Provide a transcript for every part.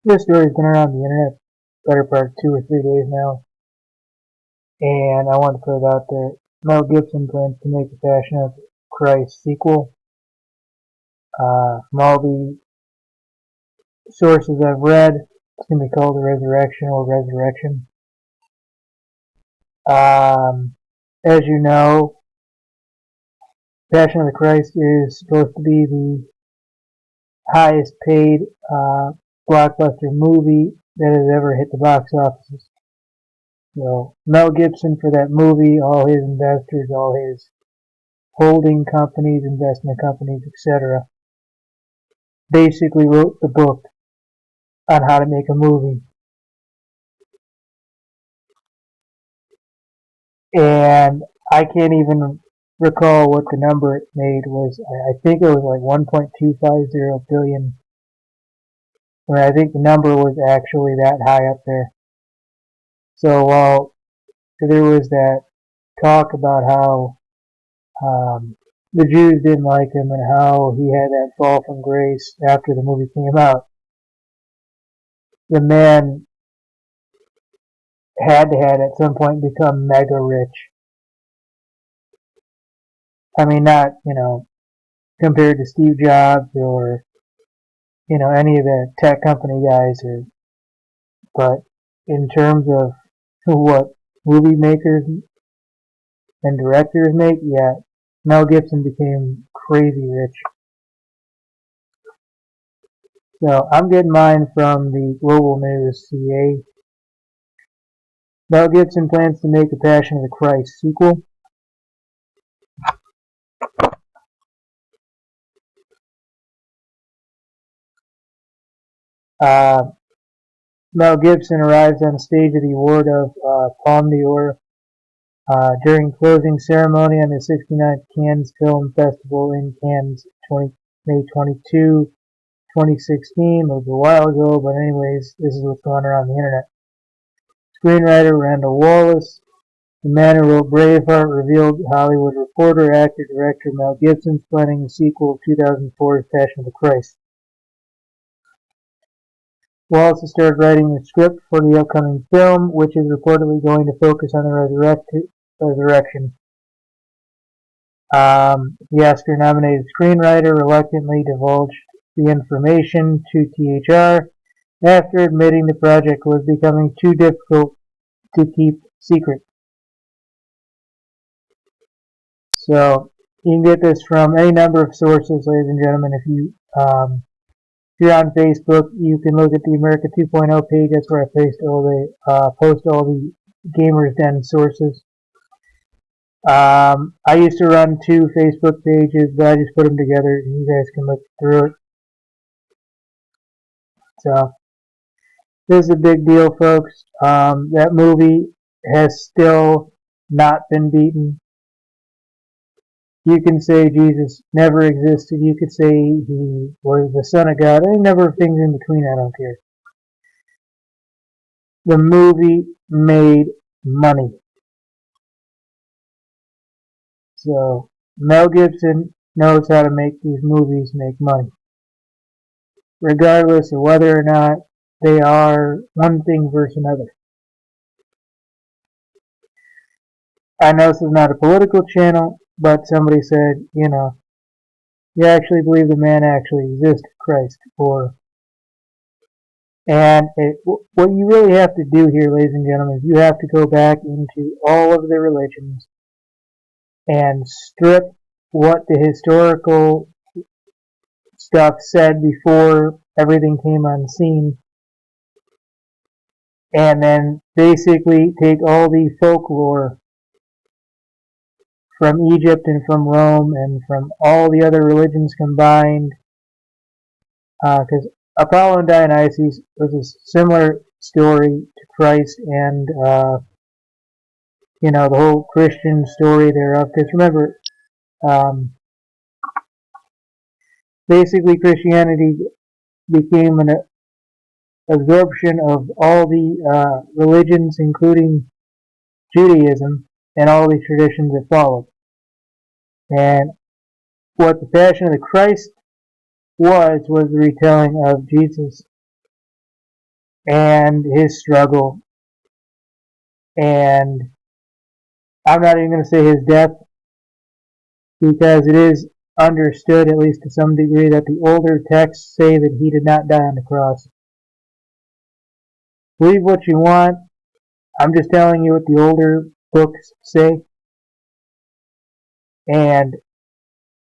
This story's been around the internet better part of 2 or 3 days now, and I want to put it out there. Mel Gibson plans to make a Passion of Christ sequel. From all the sources I've read, it's going to be called The Resurrection or Resurrection. As you know, Passion of the Christ is supposed to be the highest paid blockbuster movie that has ever hit the box offices. So Mel Gibson, for that movie, all his investors, all his holding companies, investment companies, etc., basically wrote the book on how to make a movie. And I can't even recall what the number it made was. I think it was like 1.250 billion. I think the number was actually that high up there. So while there was that talk about how the Jews didn't like him and how he had that fall from grace after the movie came out, the man had at some point become mega rich. I mean, not, compared to Steve Jobs or, any of the tech company guys, but in terms of what movie makers and directors make, yeah, Mel Gibson became crazy rich. So I'm getting mine from the Global News CA. Mel Gibson plans to make a Passion of the Christ sequel. Uh, Mel Gibson arrives on stage at the award of Palme d'Or during closing ceremony on the 69th Cannes Film Festival in Cannes, May 22, 2016. It was a while ago, but anyways, this is what's going around the internet. Screenwriter Randall Wallace, the man who wrote Braveheart, revealed Hollywood Reporter, actor, director Mel Gibson planning a sequel of 2004's Passion of the Christ. Wallace has started writing the script for the upcoming film, which is reportedly going to focus on the resurrection. The Oscar-nominated screenwriter reluctantly divulged the information to THR after admitting the project was becoming too difficult to keep secret. So you can get this from any number of sources, ladies and gentlemen. If you're on Facebook, you can look at the America 2.0 page. That's where I post all the Gamers Den sources. I used to run 2 Facebook pages, but I just put them together, and you guys can look through it. So this is a big deal, folks. That movie has still not been beaten. You can say Jesus never existed. You could say he was the Son of God. Any number of things in between. I don't care. The movie made money. So Mel Gibson knows how to make these movies make money, regardless of whether or not they are one thing versus another. I know this is not a political channel, but somebody said, you actually believe the man actually existed, Christ, what you really have to do here, ladies and gentlemen, is you have to go back into all of the religions and strip what the historical stuff said before everything came on scene, and then basically take all the folklore from Egypt and from Rome and from all the other religions combined, because Apollo and Dionysus was a similar story to Christ and the whole Christian story thereof. Because remember, basically Christianity became an absorption of all the religions, including Judaism, and all the traditions that followed. And what the Passion of the Christ was the retelling of Jesus. and his struggle. And I'm not even going to say his death, because it is understood, at least to some degree, that the older texts say that he did not die on the cross. Believe what you want. I'm just telling you what the older books say. And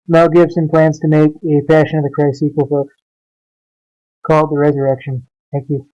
Mel Gibson plans to make a Passion of the Christ sequel, folks, called The Resurrection. Thank you.